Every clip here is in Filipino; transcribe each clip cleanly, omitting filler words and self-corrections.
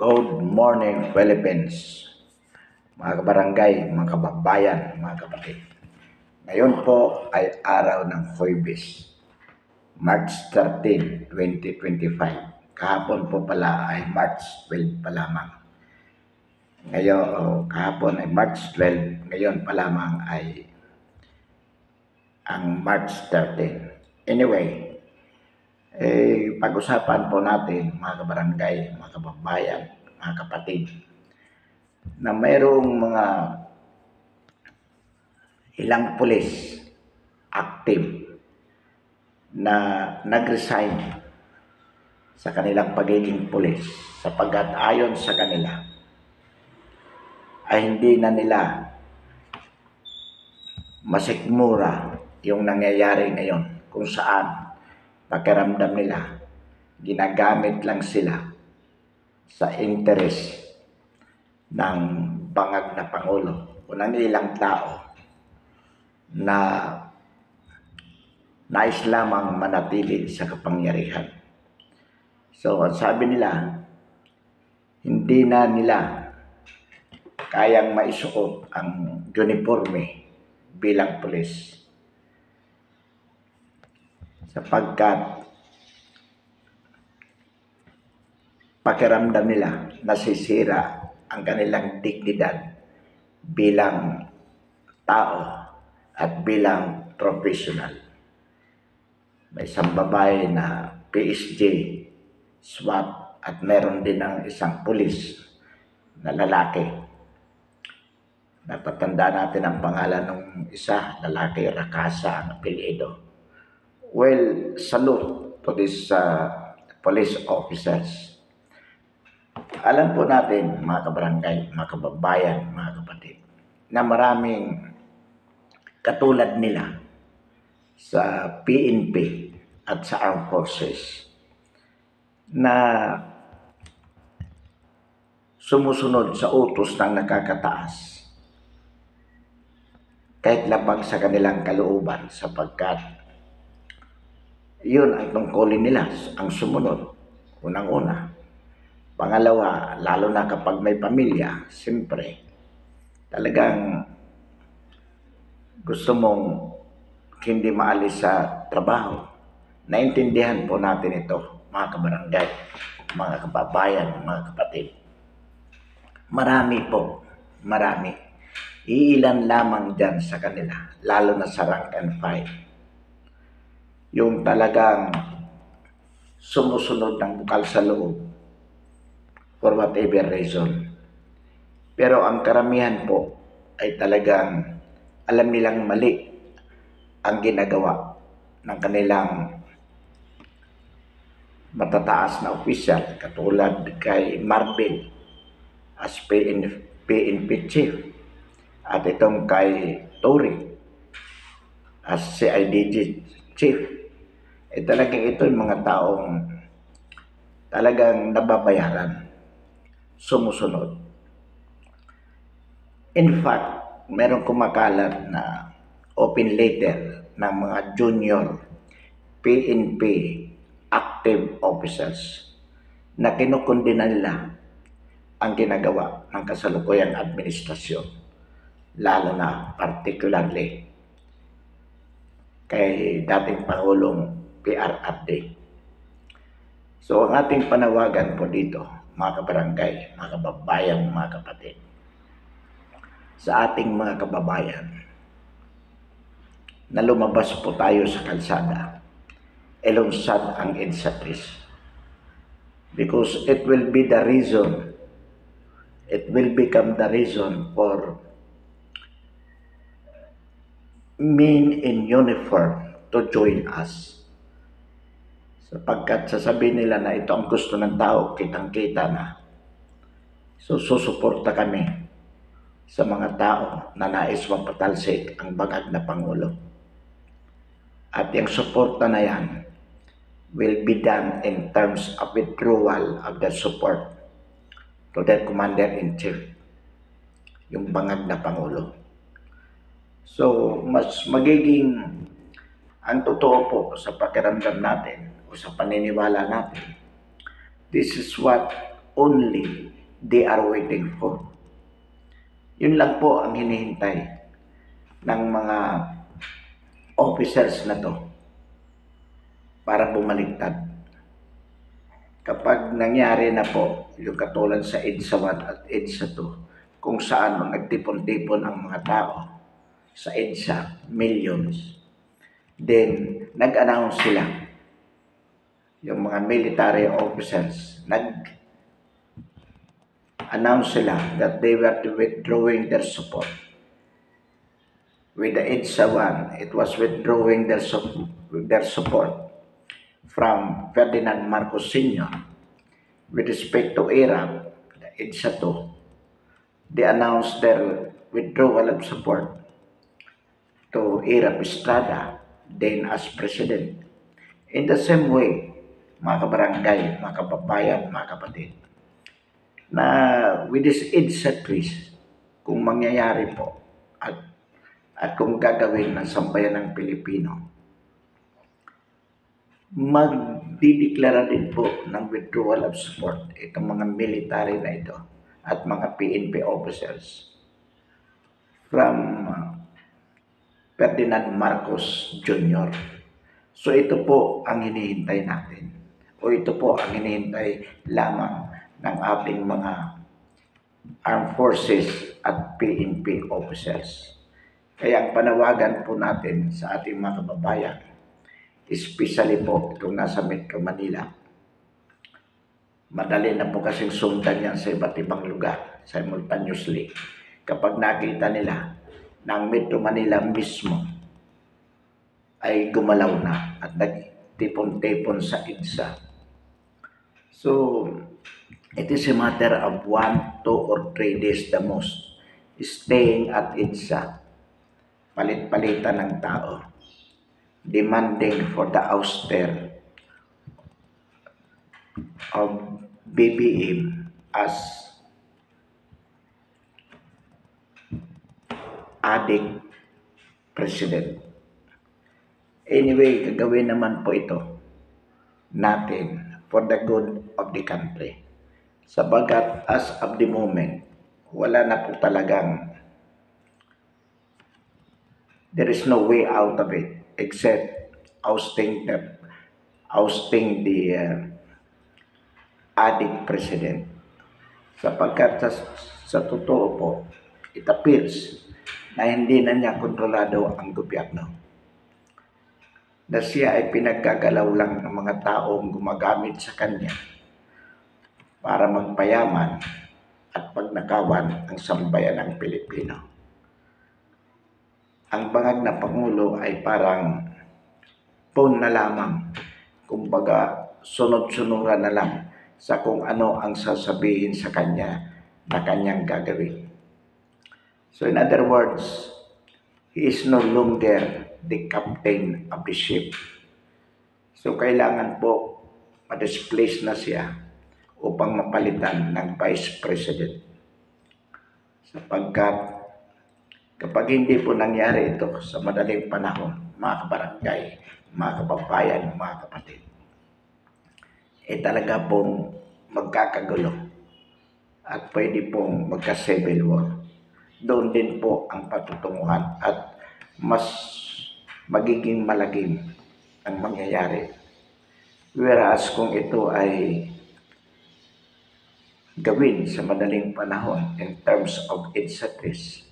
Good morning, Philippines. Mga kabarangay, mga kababayan, mga kapatid. Ngayon po ay araw ng Huwebes, March 13, 2025. Kahapon po pala ay March 12 pa lamang. Ngayon, kahapon ay March 12, ngayon pa lamang ay ang March 13. Anyway, pag-usapan po natin mga kabarangay, mga kababayan, mga kapatid, na mayroong mga ilang pulis active na nag-resign sa kanilang pagiging pulis sapagkat ayon sa kanila ay hindi na nila masikmura yung nangyayari ngayon kung saan pakiramdam nila ginagamit lang sila sa interes ng bangag na Pangulo o ng ilang tao na nais lamang manatili sa kapangyarihan. So, ang sabi nila, hindi na nila kayang maisuot ang uniforme bilang pulis sapagkat pakiramdam nila nasisira ang kanilang dignidad bilang tao at bilang professional. May isang babae na PSG, SWAT at meron din ng isang pulis na lalaki. Natatanda natin ang pangalan ng isa, lalaki, Rakasa ang apelyido. Well, salute to these police officers. Alam po natin, mga kabarangay, mga kababayan, mga kapatid, na maraming katulad nila sa PNP at sa Armed Forces na sumusunod sa utos ng nakakataas kahit labag sa kanilang kalooban sapagkat yun ang tungkulin nila, ang sumunod, unang-una. Pangalawa, lalo na kapag may pamilya, siyempre, talagang gusto mong hindi maalis sa trabaho. Naintindihan po natin ito, mga kabarangay, mga kababayan, mga kapatid. Marami po, marami. Iilan lamang dyan sa kanila, lalo na sa rank and file. Yung talagang sumusunod ng bukal sa loob for whatever reason. Pero ang karamihan po ay talagang alam nilang mali ang ginagawa ng kanilang matataas na opisyal katulad kay Marbil as PNP chief at itong kay Tory as CIDG chief. Talagang ito yung mga taong talagang nababayaran, sumusunod. In fact, merong kumakalat na open letter ng mga junior PNP active officers na kinukundina nila ang ginagawa ng kasalukuyang administrasyon, lalo na particularly kay dating Pangulong PRRD. So ang ating panawagan po dito, mga kabarangay, mga kababayan, mga kapatid, sa ating mga kababayan na lumabas po tayo sa kalsada, elunsad ang EDSA please. Because it will be the reason, it will become the reason for men in uniform to join us. Sapagkat sasabihin nila na ito ang gusto ng tao, kitang-kita na. So susuporta kami sa mga tao na nais mapatalsik ang bangag na Pangulo. At yung suporta na yan will be done in terms of withdrawal of the support to the Commander-in-Chief, yung bangag na Pangulo. So, mas magiging ang totoo po sa pakiramdam natin o sa paniniwala natin, this is what only they are waiting for. Yun lang po ang hinihintay ng mga officers na to para bumaliktad. Kapag nangyari na po yung katulad sa EDSA 1 at EDSA 2, kung saan nagtipon-tipon ang mga tao sa EDSA, millions, then nag-announce sila, yung mga military officers, nag-announce sila that they were withdrawing their support. With the EDSA 1, it was withdrawing their support from Ferdinand Marcos Sr. With respect to Iraq, the EDSA 2, they announced their withdrawal of support to Iraq Estrada, then as president. In the same way, mga kabarangay, mga kababayan, mga kapatid, na with this EDSA twist, kung mangyayari po at kung gagawin ng sambayan ng Pilipino, magdideklara din po ng withdrawal of support itong mga military na ito at mga PNP officers from Ferdinand Marcos Jr. So ito po ang hinihintay natin, o ito po ang hinihintay lamang ng ating mga armed forces at PNP officers. Kaya ang panawagan po natin sa ating mga kababayan, especially po itong nasa Metro Manila, madali na po kasing sundan yan sa iba't ibang lugar simultaneously. Kapag nakita nila na ang Metro Manila mismo ay gumalaw na at nagtipon-tipon sa EDSA. So, it is a matter of 1, 2, or 3 days the most staying at EDSA, palit-palitan ng tao, demanding for the ouster of BBM as adik president. Anyway, gagawin naman po ito natin for the good of the country. Sabagat as of the moment, wala na po talagang, there is no way out of it except ousting the adik president. Sapagkat sa totoo po, it appears na hindi na niya kontrolado ang gobyerno. Na siya ay pinaggagalaw lang ng mga taong gumagamit sa kanya para magpayaman at pagnakawan ang sambayan ng Pilipino. Ang bangag na Pangulo ay parang phone na lamang, kumbaga sunod-sunuran na lang sa kung ano ang sasabihin sa kanya na kanyang gagawin. So in other words, he is no longer the captain of the ship. So kailangan po ma-displace na siya upang mapalitan ng Vice President. Sapagkat kapag hindi po nangyari ito sa madaling panahon, mga kabarangay, mga kababayan, mga kapatid, talaga pong magkakagulo at pwede pong magka-civil war. Doon din po ang patutunguhan at mas magiging malagim ang mangyayari. Whereas kung ito ay gawin sa madaling panahon in terms of EDSA twist,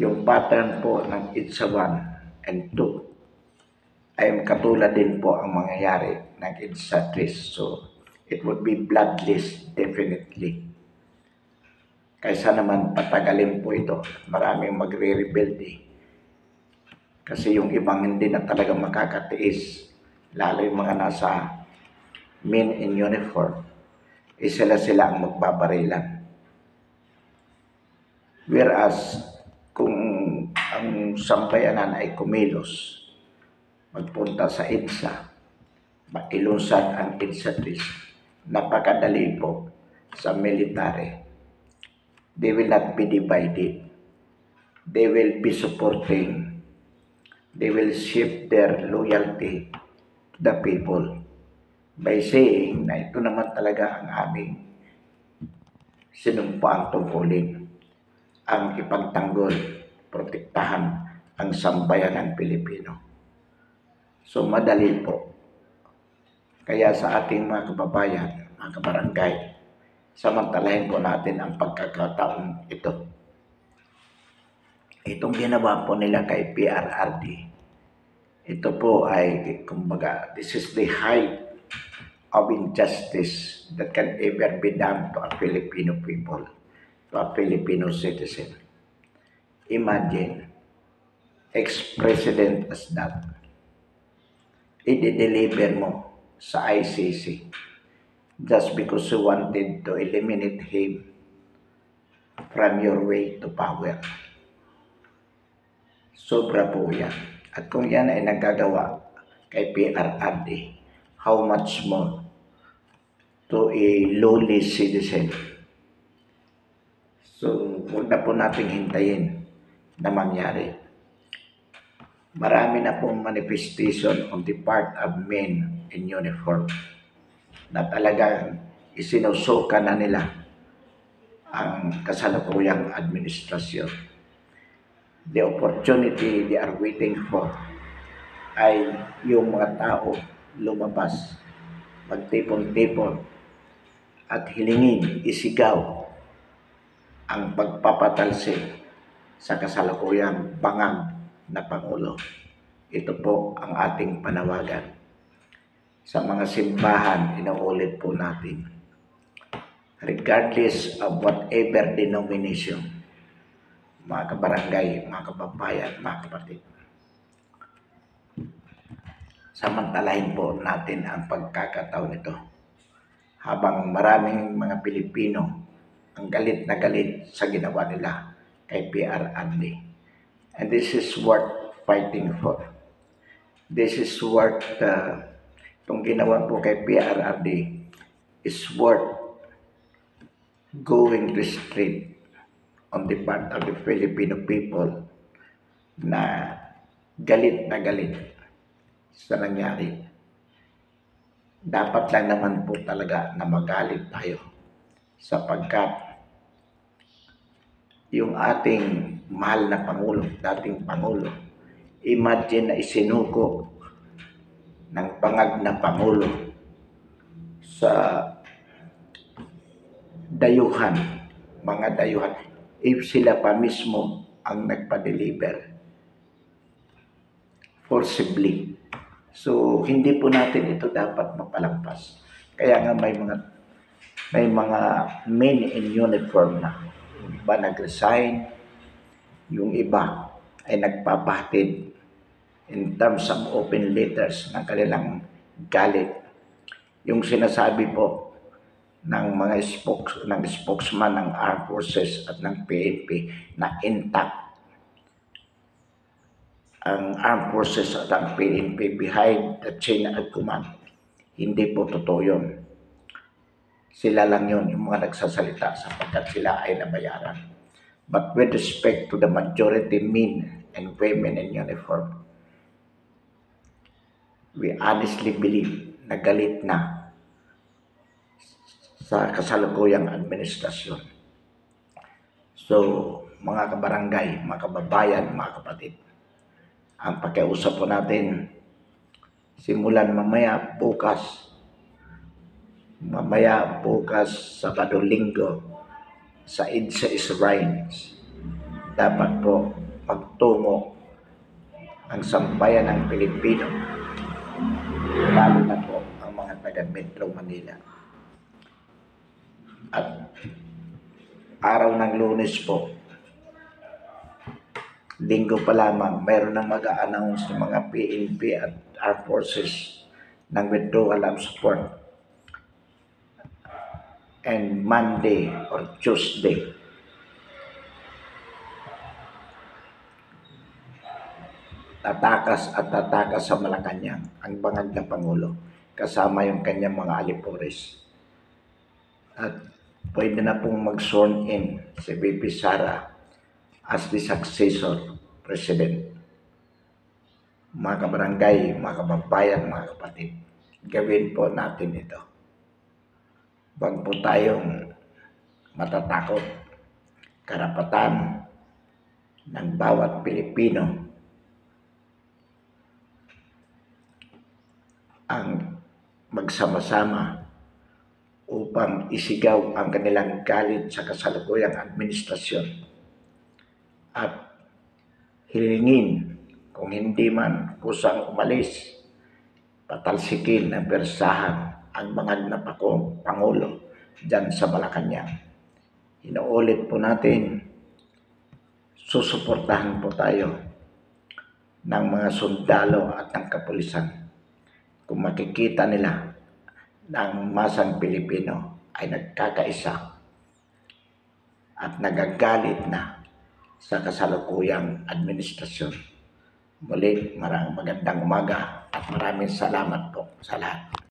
yung pattern po ng EDSA 1 and 2 ay katulad din po ang mangyayari ng EDSA twist. So, it would be bloodless definitely. Kaysa naman patagalin po ito, maraming magre-rebelde. Kasi yung ibang hindi na talaga makakatiis, lalo yung mga nasa men in uniform, sila ang magbabarilan. Whereas, kung ang sambayanan ay kumilos, magpunta sa EDSA, mailunsad ang EDSA twist, napakadali po sa military. They will not be divided. They will be supporting. They will shift their loyalty to the people. by saying na ito naman talaga ang aming sinumpaang tungkulin, ang ipagtanggol, protektahan ang sambayanang Pilipino. So madali po. Kaya sa ating mga kababayan, mga kabarangay, samantalahin po natin ang pagkakataon ito. Itong ginawa po nila kay PRRD, ito po ay, kumbaga, this is the height of injustice that can ever be done to a Filipino people, to a Filipino citizen. Imagine, ex-president as that, i-deliver mo sa ICC just because you wanted to eliminate him from your way to power. Sobra po yan. At kung yan ay nagagawa kay PRRD, how much more to a lowly citizen? So, huwag na po nating hintayin na mangyari. Marami na pong manifestation on the part of men in uniform na talagang isinusuka na nila ang kasalukuyang administrasyon. The opportunity they are waiting for ay yung mga tao lumabas, magtipon-tipon at hilingin, isigaw ang pagpapatalsik sa kasalukuyang bangag na Pangulo. Ito po ang ating panawagan. Sa mga simbahan, inuulit po natin, regardless of whatever denomination, mga kabarangay, mga kababayan, mga kapatid, samantalahin po natin ang pagkakataon nito. Habang maraming mga Pilipino ang galit na galit sa ginawa nila kay PRRD. And this is worth fighting for. This is worth, itong ginawa po kay PRRD is worth going to street on the part of the Filipino people na galit sa nangyari. Dapat lang naman po talaga na magalit tayo sapagkat yung ating mahal na Pangulo, dating Pangulo, imagine na isinuko ng bangag na Pangulo sa dayuhan, mga dayuhan, if sila pa mismo ang nagpa-deliver forcibly. So, hindi po natin ito dapat mapalampas. Kaya nga may mga men in uniform na. Yung iba nag-resign, yung iba ay nagpapahatid in terms of open letters ng kanilang galit. Yung sinasabi po ng mga spokesman ng Armed Forces at ng PNP na intact ang Armed Forces at ang PNP behind the chain of command. Hindi po totoo yun. Sila lang yun, yung mga nagsasalita sapagkat sila ay nabayaran. But with respect to the majority men and women in uniform, we honestly believe na galit na sa kasalukuyang administrasyon. So, mga kabarangay, mga kababayan, mga kapatid, ang pakiusap po natin, simulan mamaya bukas, Sabado, Linggo, sa EDSA Shrines, dapat po magtungo ang sambayan ng Pilipino, lalo na po ang mga taga Metro Manila. At araw ng Lunes po, Linggo pa lamang, mayroon nang mag-a-announce ng mga PNP at Armed Forces ng withdrawal of support. And Monday or Tuesday, tatakas sa Malacanang ang bangag na Pangulo kasama yung kanyang mga alipores. At pwede na pong mag-sworn in si VP Sara as the successor president. Mga kabarangay, mga kababayan, mga kapatid, gawin po natin ito. Huwag po tayong matatakot. Karapatan ng bawat Pilipino ang magsama-sama upang isigaw ang kanilang galit sa kasalukuyang administrasyon at hilingin kung hindi man kusang umalis, patalsikin ng persahan ang mga napakong Pangulo dyan sa Malacanang. Inuulit po natin, susuportahan po tayo ng mga sundalo at ng kapulisan. Kung makikita nila na ang masang Pilipino ay nagkakaisa at nagagalit na sa kasalukuyang administrasyon. Muli, magandang umaga at maraming salamat po sa lahat.